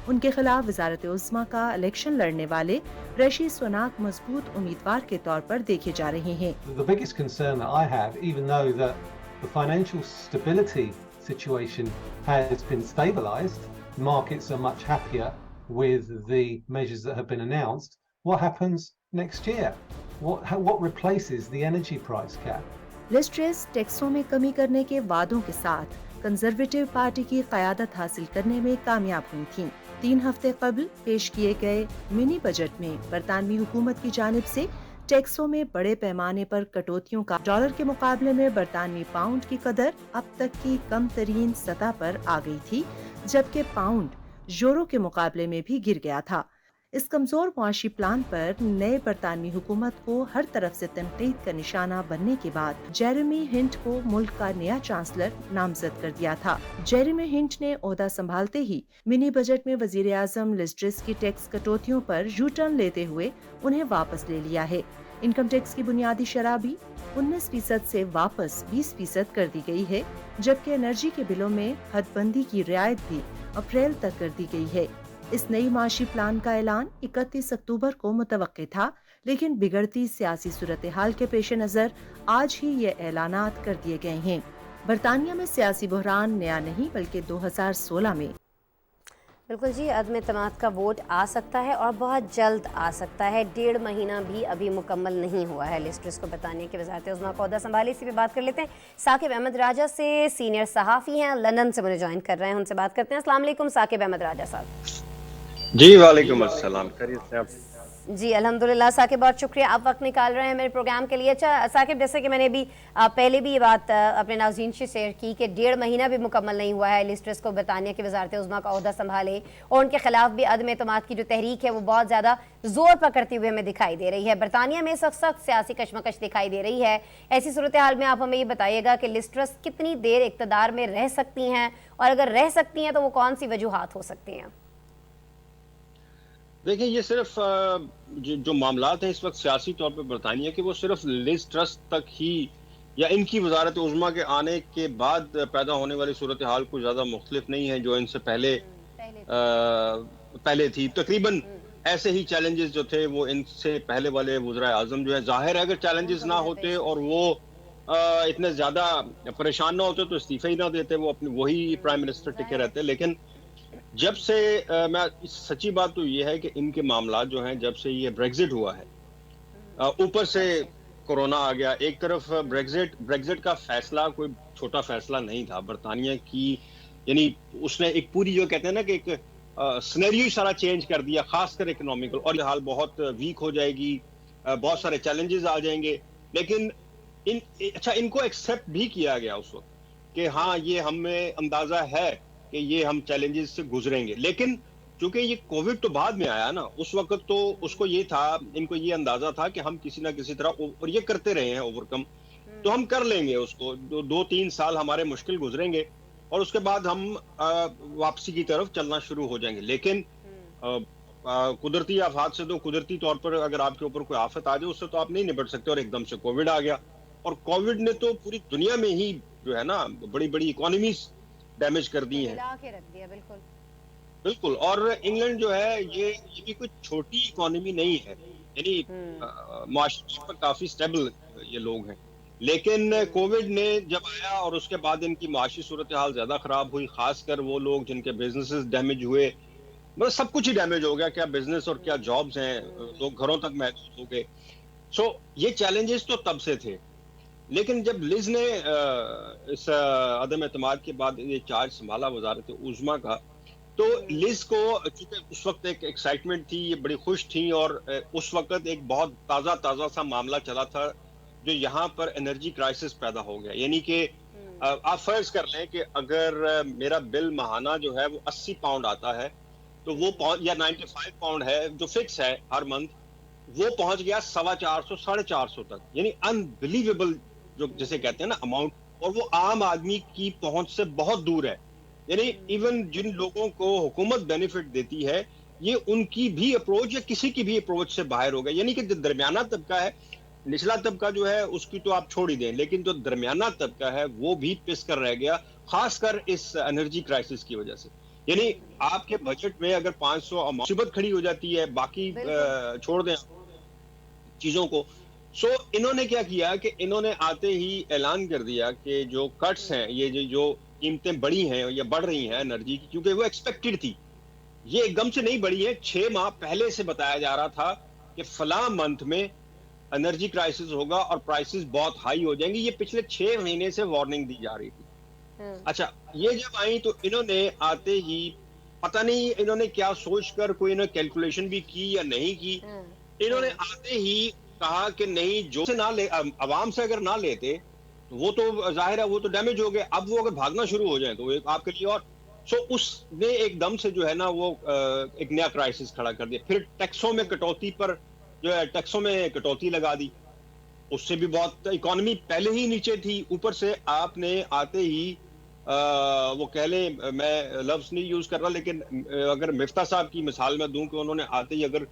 Speaker 4: उनके खिलाफ वजारत उज़्मा का इलेक्शन लड़ने वाले ऋषि सुनाक मजबूत उम्मीदवार के तौर पर देखे जा रहे हैं।
Speaker 5: The biggest concern that I have, even though that the financial stability situation has been stabilised, markets are much happier with the measures that have been announced. What happens next year? What replaces the energy price cap?
Speaker 4: Liz Truss टैक्सों में कमी करने के वादों के साथ कंजर्वेटिव पार्टी की क़यादत हासिल करने में कामयाब हुई थीं। 3 हफ्ते कबल पेश किए गए मिनी बजट में बरतानवी हुकूमत की जानिब से टैक्सों में बड़े पैमाने पर कटौतियों का डॉलर के मुकाबले में बरतानवी पाउंड की कदर अब तक की कम तरीन सतह पर आ गई थी, जबकि पाउंड यूरो के मुकाबले में भी गिर गया था। इस कमजोर मुआशी प्लान पर नए बरतानवी हुकूमत को हर तरफ से तनकीद का निशाना बनने के बाद जेरेमी हिंट को मुल्क का नया चांसलर नामजद कर दिया था। जेरेमी हिंट ने ओहदा संभालते ही मिनी बजट में वजीर आजम लिज ट्रस की टैक्स कटौतियों पर यू टर्न लेते हुए उन्हें वापस ले लिया है। इनकम टैक्स की बुनियादी शरह भी 19% से वापस 20% कर दी गई है, जबकि एनर्जी के बिलों में हदबंदी की रियायत भी अप्रैल तक कर दी गई है। इस नई माशी प्लान का ऐलान 31 अक्टूबर को मुतवक्के था, लेकिन बिगड़ती सियासी सूरत हाल के पेश नज़र आज ही ये ऐलानात कर दिए गए हैं। बरतानिया में सियासी बहरान नया नहीं बल्कि 2016 में
Speaker 1: बिल्कुल जी, अदम एतमाद का वोट आ सकता है और बहुत जल्द आ सकता है। 1.5 महीना भी अभी मुकम्मल नहीं हुआ है लिज ट्रस को बरतानिया की वज़ारत उज़्मा का ओहदा संभाले। इसी पे बात कर लेते हैं साकिब अहमद राजा से, सीनियर सहाफ़ी हैं, लंदन से मुझे ज्वाइन कर रहे हैं, उनसे बात करते हैं। अस्सलाम वालेकुम साकिब अहमद राजा साहब।
Speaker 6: जी वालेकुम अस्सलाम, खैरियत से आप?
Speaker 1: जी अल्हम्दुलिल्लाह साकिब, बहुत शुक्रिया आप वक्त निकाल रहे हैं मेरे प्रोग्राम के लिए। अच्छा साकिब, जैसे कि मैंने भी पहले भी ये बात अपने नाज़रीन से शेयर की कि 1.5 महीना भी मुकम्मल नहीं हुआ है लिज ट्रस को बरतानिया की वज़ारत उज़्मा का ओहदा संभाले, और उनके खिलाफ भी अदम एतमाद की जो तहरीक है वो बहुत ज़्यादा जोर पकड़ती हुई हमें दिखाई दे रही है। बरतानिया में सख्त सियासी कशमकश दिखाई दे रही है। ऐसी सूरत हाल में आप हमें ये बताइएगा कि लिज ट्रस कितनी देर इक़्तिदार में रह सकती हैं, और अगर रह सकती हैं तो वो कौन सी वजूहात हो सकती हैं?
Speaker 6: देखिए, ये सिर्फ जो मामलात हैं इस वक्त सियासी तौर पर बरतानिया के, वो सिर्फ लिज ट्रस तक ही या इनकी वजारत उज़्मा के आने के बाद पैदा होने वाली सूरत हाल कुछ ज़्यादा मुख्तलिफ नहीं है जो इनसे पहले थी। तकरीबन ऐसे ही चैलेंजेस जो थे वो इनसे पहले वाले वज़राए आज़म जो है, जाहिर है अगर चैलेंजेस ना होते और वो इतने ज़्यादा परेशान ना होते तो इस्तीफे ही ना देते, वो अपने वही प्राइम मिनिस्टर टिके रहते। लेकिन जब से मैं सच्ची बात तो ये है कि इनके मामला जो हैं, जब से ये ब्रेग्जिट हुआ है, ऊपर से कोरोना आ गया, एक तरफ ब्रेग्जिट का फैसला कोई छोटा फैसला नहीं था बरतानिया की, यानी उसने एक पूरी जो कहते हैं ना कि एक सिनेरियो सारा चेंज कर दिया, खासकर इकोनॉमिकल, और हाल बहुत वीक हो जाएगी, बहुत सारे चैलेंजेस आ जाएंगे। लेकिन इनको एक्सेप्ट भी किया गया उस वक्त कि हाँ ये हमें अंदाजा है कि ये हम चैलेंजेस से गुजरेंगे। लेकिन चूंकि ये कोविड तो बाद में आया ना, उस वक्त तो उसको ये था, इनको ये अंदाजा था कि हम किसी ना किसी तरह, और ये करते रहे हैं ओवरकम, तो हम कर लेंगे उसको। 2-3 साल हमारे मुश्किल गुजरेंगे और उसके बाद हम वापसी की तरफ चलना शुरू हो जाएंगे। लेकिन कुदरती आफात से तो कुदरती तौर पर अगर आपके ऊपर कोई आफत आ जाए उससे तो आप नहीं निपट सकते, और एकदम से कोविड आ गया, और कोविड ने तो पूरी दुनिया में ही जो है ना बड़ी बड़ी इकोनॉमीज डैमेज कर दी है। बिल्कुल। और इंग्लैंड जो है ये भी कोई छोटी इकोनॉमी नहीं है, यानी माशरे पर काफी स्टेबल ये लोग हैं। लेकिन कोविड ने जब आया और उसके बाद इनकी माशी सूरत हाल ज्यादा खराब हुई, खासकर वो लोग जिनके बिजनेसेस डैमेज हुए, मतलब सब कुछ ही डैमेज हो गया, क्या बिजनेस और क्या जॉब्स हैं, लोग घरों तक महदूद हो गए। सो ये चैलेंजेस तो तब से थे। लेकिन जब लिज ने इस अदम एतमाद के बाद ये चार्ज संभाला वजारत उज़्मा का, तो लिज को चूंकि उस वक्त एक एक्साइटमेंट थी, ये बड़ी खुश थी, और उस वक्त एक बहुत ताज़ा सा मामला चला था जो यहाँ पर एनर्जी क्राइसिस पैदा हो गया। यानी कि आप फर्ज कर लें कि अगर मेरा बिल माहाना जो है वो 80 पाउंड आता है, तो वो या 95 पाउंड है जो फिक्स है हर मंथ, वो पहुंच गया 450 450 तक, यानी अनबिलीवेबल जो जिसे कहते हैं ना अमाउंट और वो आम आदमी की पहुंच से बहुत दूर है। यानी इवन जिन लोगों को हुकूमत बेनिफिट देती है, ये उनकी भी अप्रोच या किसी की भी अप्रोच से बाहर हो गया। यानी कि जो दरमियाना तबका है, निचला तबका जो है उसकी तो आप छोड़ ही दें, लेकिन जो दरमियाना तबका है वो भी पिस कर रह गया, खासकर इस एनर्जी क्राइसिस की वजह से। यानी आपके बजट में अगर 500 मुसीबत खड़ी हो जाती है, बाकी छोड़ दें चीजों को। सो इन्होंने क्या किया कि इन्होंने आते ही ऐलान कर दिया कि जो कट्स हैं, ये जो कीमतें बढ़ी हैं या बढ़ रही हैं एनर्जी की, क्योंकि वो एक्सपेक्टेड थी, ये एकदम से नहीं बढ़ी है। 6 माह पहले से बताया जा रहा था कि फला मंथ में एनर्जी क्राइसिस होगा और प्राइसेस बहुत हाई हो जाएंगी। ये पिछले 6 महीने से वार्निंग दी जा रही थी। अच्छा, ये जब आई तो इन्होंने आते ही पता नहीं इन्होंने क्या सोचकर कोई इन्होंने कैलकुलेशन भी की या नहीं की, इन्होंने आते ही कहा कि नहीं, जो से ना ले, आवाम से अगर ना लेते तो वो तो जाहिर है वो तो डैमेज हो गए, अब वो अगर भागना शुरू हो जाए तो एक आपके लिए और। सो उसने एकदम से जो है ना वो एक नया क्राइसिस खड़ा कर दिया। फिर टैक्सों में कटौती पर जो है टैक्सों में कटौती लगा दी, उससे भी बहुत इकोनॉमी पहले ही नीचे थी। ऊपर से आपने आते ही वो कह लें, मैं लफ्ज नहीं यूज कर रहा, लेकिन अगर मिफ्ता साहब की मिसाल में दूं कि उन्होंने आते ही अगर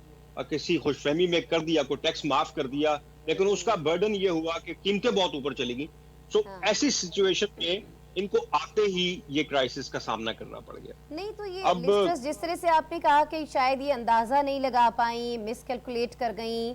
Speaker 6: किसी खुशफहमी में कर दिया, कोई टैक्स माफ कर दिया, लेकिन उसका बर्डन ये हुआ कि कीमतें बहुत ऊपर चली गई। सो ऐसी सिचुएशन में इनको आते ही ये क्राइसिस का सामना करना पड़ गया।
Speaker 1: नहीं तो ये
Speaker 6: अब
Speaker 1: जिस तरह से आपने कहा कि शायद ये अंदाजा नहीं लगा पाई, मिसकैलकुलेट कर गई,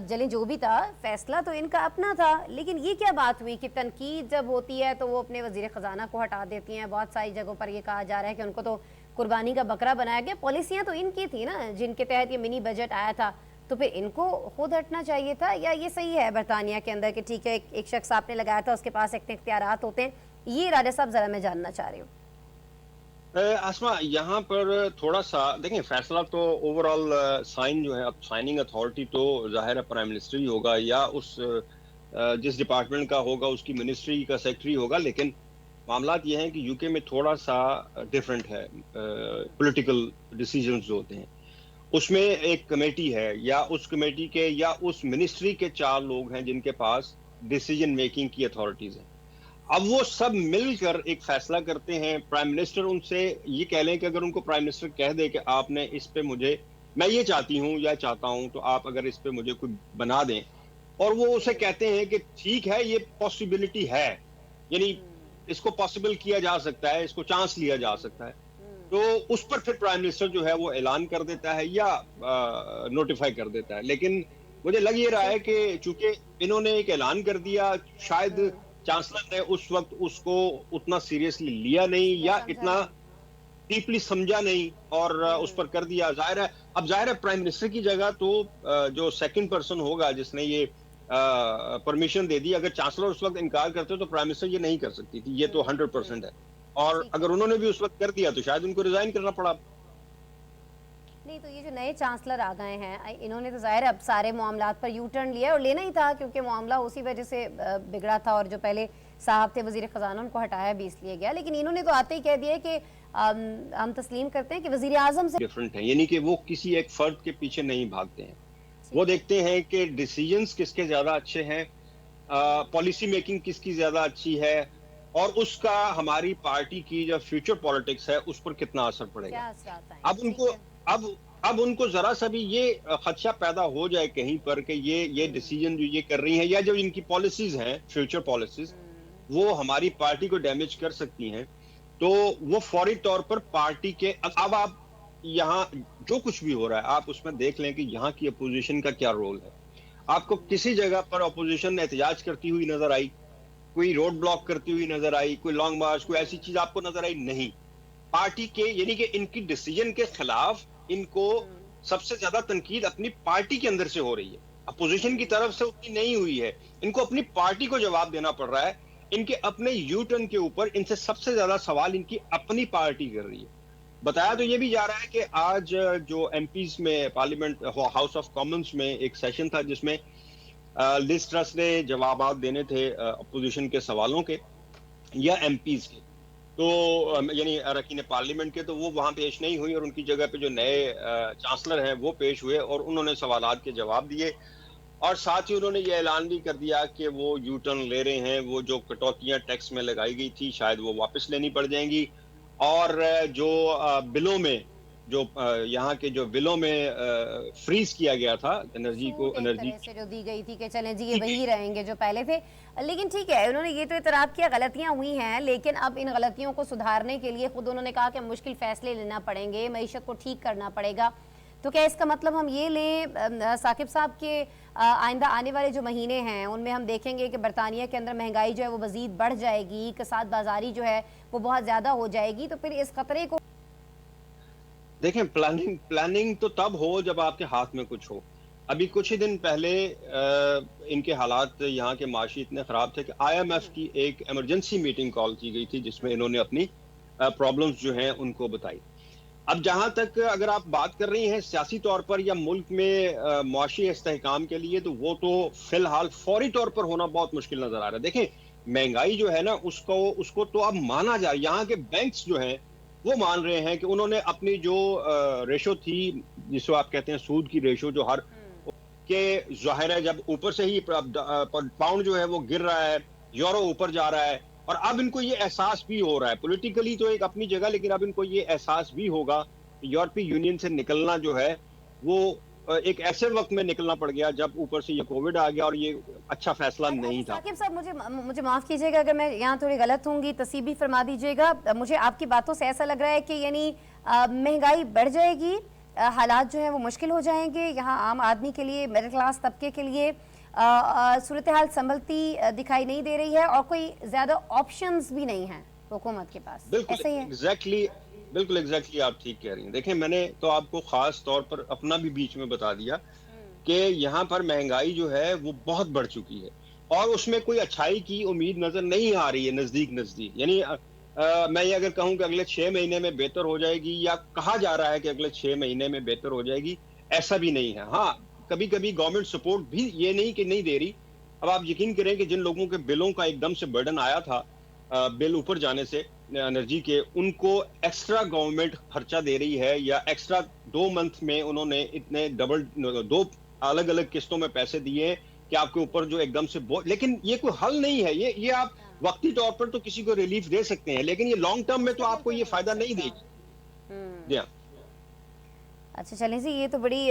Speaker 1: जले जो भी था, फैसला तो इनका अपना था, लेकिन ये क्या बात हुई कि तनकीद जब होती है तो वो अपने वजीर खजाना को हटा देती हैं। बहुत सारी जगहों पर ये कहा जा रहा है कि उनको तो कुर्बानी का बकरा बनाया गया। पॉलिसियां तो इनकी थी ना, जिनके तहत ये मिनी बजट आया था, तो फिर इनको खुद हटना चाहिए था। या ये सही है बरतानिया के अंदर कि ठीक है एक शख्स आपने लगाया था, उसके पास इतने इख्तियारात होते हैं? ये राजा साहब जरा मैं जानना चाह रही हूँ।
Speaker 6: आसमा, यहाँ पर थोड़ा सा देखें, फैसला तो ओवरऑल साइन जो है, अब साइनिंग अथॉरिटी तो जाहिर है प्राइम मिनिस्टर ही होगा या उस जिस डिपार्टमेंट का होगा उसकी मिनिस्ट्री का सेक्रेटरी होगा। लेकिन मामला ये है कि यूके में थोड़ा सा डिफरेंट है। पॉलिटिकल डिसीजंस जो होते हैं उसमें एक कमेटी है, या उस कमेटी के या उस मिनिस्ट्री के 4 लोग हैं जिनके पास डिसीजन मेकिंग की अथॉरिटीज हैं। अब वो सब मिलकर एक फैसला करते हैं। प्राइम मिनिस्टर उनसे ये कह लें कि अगर उनको प्राइम मिनिस्टर कह दे कि आपने इस पे मुझे, मैं ये चाहती हूँ या चाहता हूँ, तो आप अगर इस पे मुझे कुछ बना दें, और वो उसे कहते हैं कि ठीक है ये पॉसिबिलिटी है, यानी इसको पॉसिबल किया जा सकता है, इसको चांस लिया जा सकता है, तो उस पर फिर प्राइम मिनिस्टर जो है वो ऐलान कर देता है या नोटिफाई कर देता है। लेकिन मुझे लग ये रहा है कि चूंकि इन्होंने एक ऐलान कर दिया, शायद चांसलर ने उस वक्त उसको उतना सीरियसली लिया नहीं या इतना डीपली समझा नहीं और उस पर कर दिया। जाहिर है, अब जाहिर है प्राइम मिनिस्टर की जगह तो जो सेकंड पर्सन होगा जिसने ये परमिशन दे दी, अगर चांसलर उस वक्त इनकार करते तो प्राइम मिनिस्टर ये नहीं कर सकती थी, ये तो 100% है। और अगर उन्होंने भी उस वक्त कर दिया तो शायद उनको रिजाइन करना पड़ा।
Speaker 1: नहीं तो ये जो नए चांसलर आ गए हैं, इन्होंने तो जाहिर अब सारे मामलात पर यू टर्न लिया और लेना ही था, क्योंकि मामला उसी वजह से बिगड़ा था और जो पहले साहब थे वजीर खजाना उनको हटाया भी इसलिए गया। लेकिन इन्होंने तो आते ही कह दिया कि हम तस्लीम करते हैं कि वजीर आजम से
Speaker 6: डिफरेंट है, यानी कि वो किसी एक फर्द के पीछे नहीं भागते हैं, वो देखते हैं कि डिसीजंस किसके ज्यादा अच्छे हैं, पॉलिसी मेकिंग किसकी ज्यादा अच्छी है, और उसका हमारी पार्टी की जो फ्यूचर पॉलिटिक्स है उस पर कितना असर पड़ेगा। अब उनको जरा सा भी ये खदशा पैदा हो जाए कहीं पर कि ये डिसीजन जो ये कर रही हैं या जो इनकी पॉलिसीज हैं, फ्यूचर पॉलिसीज, वो हमारी पार्टी को डैमेज कर सकती हैं, तो वो फौरी तौर पर पार्टी के, अब आप यहाँ जो कुछ भी हो रहा है आप उसमें देख लें कि यहाँ की अपोजिशन का क्या रोल है। आपको किसी जगह पर अपोजिशन एहतजाज करती हुई नजर आई, कोई रोड ब्लॉक करती हुई नजर आई, कोई लॉन्ग मार्च, कोई ऐसी चीज आपको नजर आई? नहीं। पार्टी के, यानी कि इनकी डिसीजन के खिलाफ इनको सबसे ज्यादा तनकीद अपनी पार्टी के अंदर से हो रही है, अपोजिशन की तरफ से उतनी नहीं हुई है। इनको अपनी पार्टी को जवाब देना पड़ रहा है। इनके अपने यू टर्न के ऊपर इनसे सबसे ज्यादा सवाल इनकी अपनी पार्टी कर रही है। बताया तो ये भी जा रहा है कि आज जो एमपीज में पार्लियामेंट हाउस ऑफ कॉमन्स में एक सेशन था जिसमें लिज ट्रस ने जवाब देने थे अपोजिशन के सवालों के या एमपीज के, तो यानी अरकान पार्लियामेंट के, तो वो वहां पेश नहीं हुई और उनकी जगह पे जो नए चांसलर हैं वो पेश हुए और उन्होंने सवालात के जवाब दिए। और साथ ही उन्होंने ये ऐलान भी कर दिया कि वो यू टर्न ले रहे हैं, वो जो कटौतियां टैक्स में लगाई गई थी शायद वो वापस लेनी पड़ जाएंगी। और जो बिलों में जो यहाँ के जो बिलों में फ्रीज किया गया था एनर्जी को,
Speaker 1: छूट एक
Speaker 6: एनर्जी
Speaker 1: तरह से जो दी गई थी कि चलें जी ये वही रहेंगे जो पहले थे। लेकिन ठीक है, उन्होंने ये तो इतराफ़ किया गलतियां हुई हैं, लेकिन अब इन गलतियों को सुधारने के लिए खुद उन्होंने कहा कि मुश्किल फैसले लेना पड़ेंगे, मईशत को ठीक करना पड़ेगा। तो क्या इसका मतलब हम ये लें साकिब साहब के आइंदा आने वाले जो महीने हैं उनमें हम देखेंगे कि बरतानिया के अंदर महंगाई जो है वो मज़ीद बढ़ जाएगी, कसाद बाजारी जो है वो बहुत ज़्यादा हो जाएगी, तो फिर इस खतरे को
Speaker 6: देखें, प्लानिंग तो तब हो जब आपके हाथ में कुछ हो। अभी कुछ ही दिन पहले इनके हालात यहाँ के माशी इतने खराब थे कि IMF की एक इमरजेंसी मीटिंग कॉल की गई थी जिसमें इन्होंने अपनी प्रॉब्लम्स जो हैं उनको बताई। अब जहां तक अगर आप बात कर रही हैं सियासी तौर पर या मुल्क में मुआशी इस्तेहकाम के लिए, तो वो तो फिलहाल फौरी तौर पर होना बहुत मुश्किल नजर आ रहा है। देखें, महंगाई जो है ना उसको तो अब माना जाए, यहाँ के बैंक्स जो हैं वो मान रहे हैं कि उन्होंने अपनी जो रेशो थी, जिसको आप कहते हैं सूद की रेशो, जो हर के जाहिर है जब ऊपर से ही पाउंड जो है वो गिर रहा है, यूरो ऊपर जा रहा है, और अब इनको ये एहसास भी हो रहा है, पॉलिटिकली तो एक अपनी जगह, लेकिन अब इनको ये एहसास भी होगा कि यूरोपीय यूनियन से निकलना जो है वो एक ऐसे वक्त में निकलना पड़ गया जब ऊपर से ये कोविड आ गया और ये अच्छा फैसला नहीं था।
Speaker 1: साकिब साहब मुझे माफ़ कीजिएगा अगर मैं यहाँ थोड़ी गलत होंगी, तसीब भी फरमा दीजिएगा। मुझे आपकी बातों से ऐसा लग रहा है कि यानी महंगाई बढ़ जाएगी, हालात जो है वो मुश्किल हो जाएंगे, यहाँ आम आदमी के लिए, मिडिल क्लास तबके के लिए सूरत हाल संभलती दिखाई नहीं दे रही है और कोई ज़्यादा ऑप्शंस भी नहीं हैं हुकूमत के पास।
Speaker 6: बिल्कुल
Speaker 1: ऐसा ही है?
Speaker 6: बिल्कुल एग्जैक्टली आप ठीक कह रही हैं। देखें, मैंने तो आपको खास तौर पर अपना भी बीच में बता दिया कि यहाँ पर महंगाई जो है वो बहुत बढ़ चुकी है और उसमें कोई अच्छाई की उम्मीद नजर नहीं आ रही है नजदीक। यानी मैं ये अगर कहूँ कि अगले 6 महीने में बेहतर हो जाएगी, या कहा जा रहा है कि अगले 6 महीने में बेहतर हो जाएगी, ऐसा भी नहीं है। हाँ, कभी कभी गवर्नमेंट सपोर्ट भी ये नहीं कि नहीं दे रही। अब आप यकीन करें कि जिन लोगों के बिलों का एकदम से बर्डन आया था बिल ऊपर जाने से एनर्जी के, उनको एक्स्ट्रा गवर्नमेंट खर्चा दे रही है, या एक्स्ट्रा 2 मंथ में उन्होंने इतने 2 अलग अलग किस्तों में पैसे दिए कि आपके ऊपर जो एकदम से लेकिन ये कोई हल नहीं है। ये आप वक्ती तौर पर तो किसी को रिलीफ दे सकते हैं, लेकिन ये लॉन्ग टर्म में तो आपको ये फायदा नहीं देगी। जी हाँ।
Speaker 1: अच्छा चलें जी, ये तो बड़ी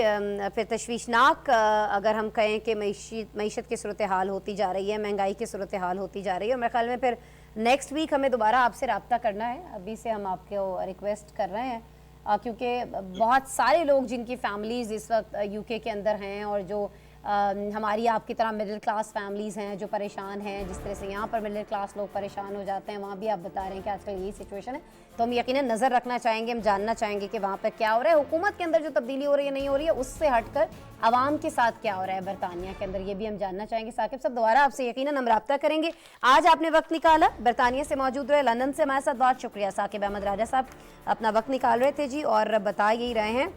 Speaker 1: फिर तशवीशनाक अगर हम कहें कि मईशत की सूरत हाल होती जा रही है, महंगाई की सूरत हाल होती जा रही है। और मेरे ख्याल में फिर नेक्स्ट वीक हमें दोबारा आपसे रब्ता करना है, अभी से हम आपको रिक्वेस्ट कर रहे हैं क्योंकि बहुत सारे लोग जिनकी फैमिलीज़ इस वक्त UK के अंदर हैं और जो हमारी आपकी तरह मिडिल क्लास फैमिलीज़ हैं जो परेशान हैं, जिस तरह से यहाँ पर मिडिल क्लास लोग परेशान हो जाते हैं, वहाँ भी आप बता रहे हैं कि आजकल यही सिचुएशन है। तो हम यकीनन नज़र रखना चाहेंगे, हम जानना चाहेंगे कि वहाँ पर क्या हो रहा है, हुकूमत के अंदर जो तब्दीली हो रही है नहीं हो रही है, उससे हटकर आवाम के साथ क्या हो रहा है बरतानिया के अंदर, ये भी हम जानना चाहेंगे। साकिब साहब, दोबारा आपसे यकीनन हम रब्ता करेंगे। आज आपने वक्त निकाला, बरतानिया से मौजूद रहे, लंदन से हमारे साथ, बहुत शुक्रिया। साकिब अहमद राजा साहब अपना वक्त निकाल रहे थे जी, और बता यही रहे हैं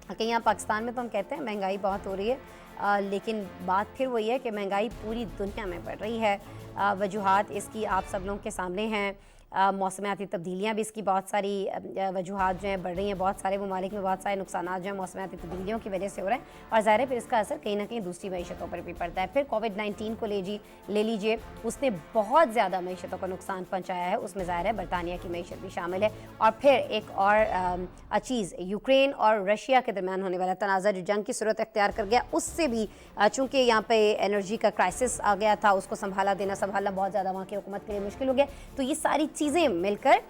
Speaker 1: कि यहाँ पाकिस्तान में तो हम कहते हैं महंगाई बहुत हो रही है, लेकिन बात फिर वही है कि महंगाई पूरी दुनिया में बढ़ रही है। वजूहात इसकी आप सब लोगों के सामने हैं, मौसमियाती तब्दीलियाँ भी इसकी बहुत सारी वजूहात जो हैं बढ़ रही हैं। बहुत सारे ममालिक में बहुत सारे नुकसानात जो हैं मौसमियाती तब्दीलियों की वजह से हो रहे हैं, और ज़ाहिर है फिर इसका असर कहीं ना कहीं दूसरी मईशतों पर भी पड़ता है। फिर कोविड-19 को ले लीजिए, उसने बहुत ज़्यादा मईशतों को नुकसान पहुँचाया है, उसमें ज़ाहिर है बरतानिया की मईशत भी शामिल है। और फिर एक और चीज़, यूक्रेन और रशिया के दरमियान होने वाला तनाज़ा जो जंग की सूरत अख्तियार कर गया, उससे भी चूँकि यहाँ पे एनर्जी का क्राइसिस आ गया था, उसको संभालना बहुत ज़्यादा वहाँ की हुकूमत के लिए मुश्किल हो गया। तो ये सारी चीज़ें मिलकर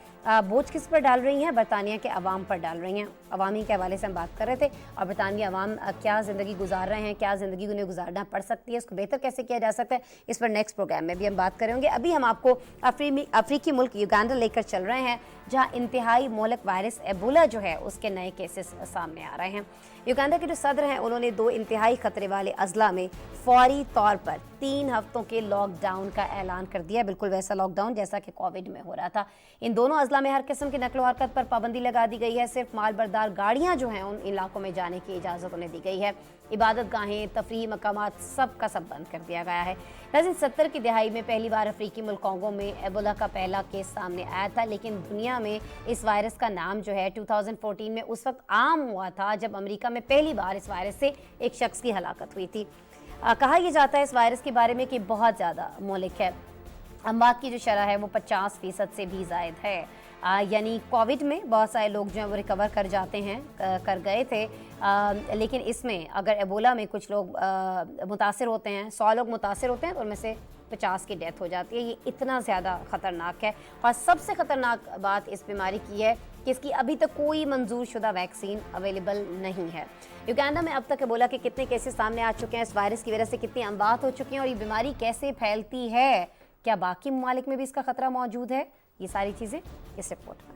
Speaker 1: बोझ किस पर डाल रही हैं? बरतानिया के अवाम पर डाल रही हैं। अवामी के हवाले से हम बात कर रहे थे, और बरतानवी अवाम क्या ज़िंदगी गुजार रहे हैं, क्या ज़िंदगी उन्हें गुजारना पड़ सकती है, इसको बेहतर कैसे किया जा सकता है, इस पर नेक्स्ट प्रोग्राम में भी हम बात करेंगे। अभी हम आपको अफ्रीकी मुल्क युगांडा लेकर चल रहे हैं, जहाँ इंतहाई मोहलक वायरस एबोला जो है उसके नए केसेस सामने आ रहे हैं। युगांडा के जो सदर हैं उन्होंने 2 इंतहाई खतरे वाले अजला में फौरी तौर पर 3 हफ्तों के लॉकडाउन का ऐलान कर दिया, बिल्कुल वैसा लॉकडाउन जैसा कि कोविड में हो रहा था। इन दोनों अजला में हर किस्म की नकलो हरकत पर पाबंदी लगा दी गई है। सिर्फ मालबरदार गाड़ियाँ जो हैं उन इलाकों में जाने की इजाज़त उन्हें दी गई है। इबादत गाहें, तफरीही मकामात सब का सब बंद कर दिया गया है। नाज़रीन, 70 की दहाई में पहली बार अफ्रीकी मुल्क कोंगो में एबोला का पहला केस सामने आया था, लेकिन दुनिया में इस वायरस का नाम जो है 2014 में उस वक्त आम हुआ था जब अमेरिका में पहली बार इस वायरस से एक शख्स की हलाकत हुई थी। कहा यह जाता है इस वायरस के बारे में कि बहुत ज़्यादा मौलिक है। अमवात की जो शरह है वो 50% से भी ज़ायद है। यानी कोविड में बहुत सारे लोग जो हैं वो रिकवर कर जाते हैं, कर गए थे, लेकिन इसमें अगर एबोला में कुछ लोग मुतासिर होते हैं, 100 लोग मुतासिर होते हैं तो उनमें से 50 की डेथ हो जाती है। ये इतना ज़्यादा ख़तरनाक है और सबसे ख़तरनाक बात इस बीमारी की है कि इसकी अभी तक कोई मंजूर शुदा वैक्सीन अवेलेबल नहीं है। युगांडा में अब तक एबोला के कितने केसेस सामने आ चुके हैं, इस वायरस की वजह से कितनी अमवात हो चुकी हैं और ये बीमारी कैसे फैलती है, क्या बाकी ममालिक में भी इसका खतरा मौजूद है, ये सारी चीज़ें इस रिपोर्ट में।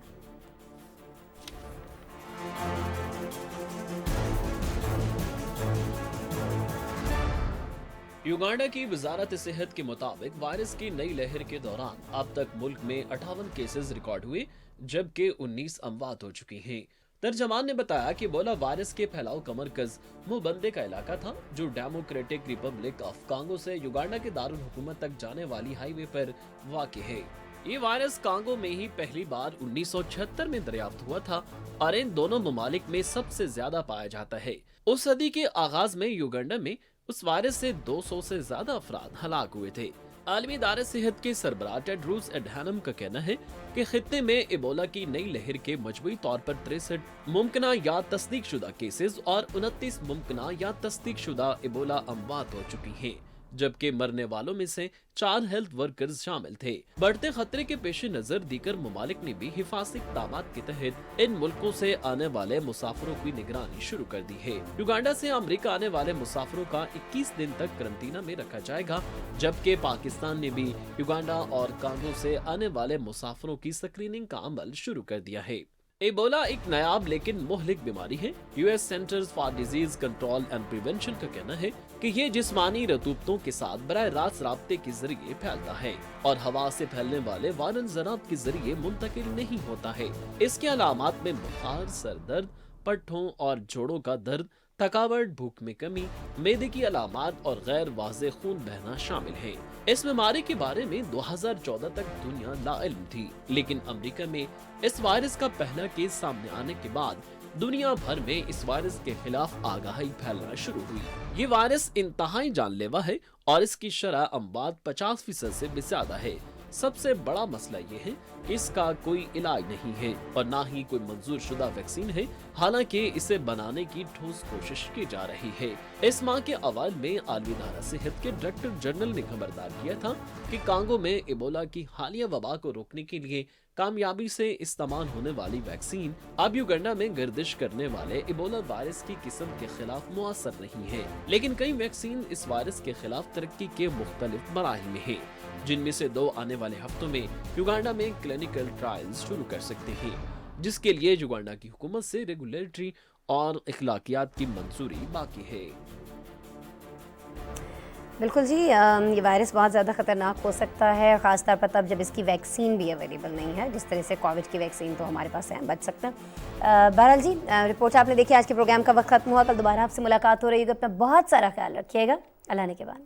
Speaker 2: युगांडा की वजारत सेहत के मुताबिक वायरस की नई लहर के दौरान अब तक मुल्क में 58 केसेस रिकॉर्ड हुए, जबकि 19 अमवात हो चुकी हैं। तर्जमान ने बताया कि एबोला वायरस के फैलाव का मरकज मुबंदे का इलाका था, जो डेमोक्रेटिक रिपब्लिक ऑफ कांगो से युगांडा के दारुल हुकूमत तक जाने वाली हाईवे पर वाक़ है। ये वायरस कांगो में ही पहली बार 1976 में दरियाफ्त हुआ था और इन दोनों ममालिक में सबसे ज्यादा पाया जाता है। उस सदी के आगाज में युगांडा में उस वायरस से 200 से ज्यादा अफराद हलाक हुए थे। आलमी इदारे सेहत के सरबराह टेड्रोस एडहानम का कहना है कि खित्ते में एबोला की नई लहर के मजबूरी तौर पर 63 मुमकिना या तस्दीक शुदा केसेस और 29 मुमकिना या तस्दीक शुदा एबोला अमवात हो चुकी हैं, जबकि मरने वालों में से 4 हेल्थ वर्कर्स शामिल थे। बढ़ते खतरे के पेश नजर दीगर ममालिक ने भी हिफाजती इक़दामात के तहत इन मुल्कों से आने वाले मुसाफिरों की निगरानी शुरू कर दी है। युगांडा से अमेरिका आने वाले मुसाफिरों का 21 दिन तक करंटीना में रखा जाएगा, जबकि पाकिस्तान ने भी युगांडा और कांगो से आने वाले मुसाफिरों की स्क्रीनिंग का अमल शुरू कर दिया है। एबोला एक नायाब लेकिन मुहलिक बीमारी है। US centres for disease control and prevention का कहना है कि ये जिस्मानी रतूबतों के साथ बराह रास्त राब्ते के जरिए फैलता है और हवा से फैलने वाले वायरल ज़रात के जरिए मुंतकिल नहीं होता है। इसके अलामात में बुखार, सर दर्द, पट्ठों और जोड़ों का दर्द, थकावट, भूख में कमी, मेदे की अलामात और गैर वाज़े खून बहना शामिल है। इस बीमारी के बारे में 2014 तक दुनिया लाइल्म थी, लेकिन अमेरिका में इस वायरस का पहला केस सामने आने के बाद दुनिया भर में इस वायरस के खिलाफ आगाही फैलना शुरू हुई। ये वायरस इंतहाई जानलेवा है और इसकी शरह अमवात 50% से भी ज्यादा है। सबसे बड़ा मसला ये है कि इसका कोई इलाज नहीं है और ना ही कोई मंजूर शुदा वैक्सीन है, हालांकि इसे बनाने की ठोस कोशिश की जा रही है। इस माह के अवाल में आलमी इदारा सेहत के डायरेक्टर जनरल ने खबरदार किया था कि कांगो में एबोला की हालिया वबा को रोकने के लिए कामयाबी से इस्तेमाल होने वाली वैक्सीन अब युगांडा में गर्दिश करने वाले एबोला वायरस की किस्म के खिलाफ मुअस्सर नहीं है, लेकिन कई वैक्सीन इस वायरस के खिलाफ तरक्की के मुख्तलिफ मराहिल में है, जिनमें से 2 आने वाले हफ्तों में युगांडा में क्लिनिकल ट्रायल्स शुरू कर सकते हैं, जिसके लिए युगांडा की हुकूमत से रेगुलेटरी और इखलाकियात की मंजूरी बाकी है।
Speaker 1: बिल्कुल जी, ये वायरस बहुत ज़्यादा ख़तरनाक हो सकता है, ख़ासतौर पर तब जब इसकी वैक्सीन भी अवेलेबल नहीं है। जिस तरह से कोविड की वैक्सीन तो हमारे पास है, बच सकते हैं। बहरहाल जी, रिपोर्ट आपने देखी। आज के प्रोग्राम का वक्त खत्म हुआ, कल दोबारा आपसे मुलाकात हो रही है। अपना बहुत सारा ख्याल रखिएगा। अल्लाह ने के बाद।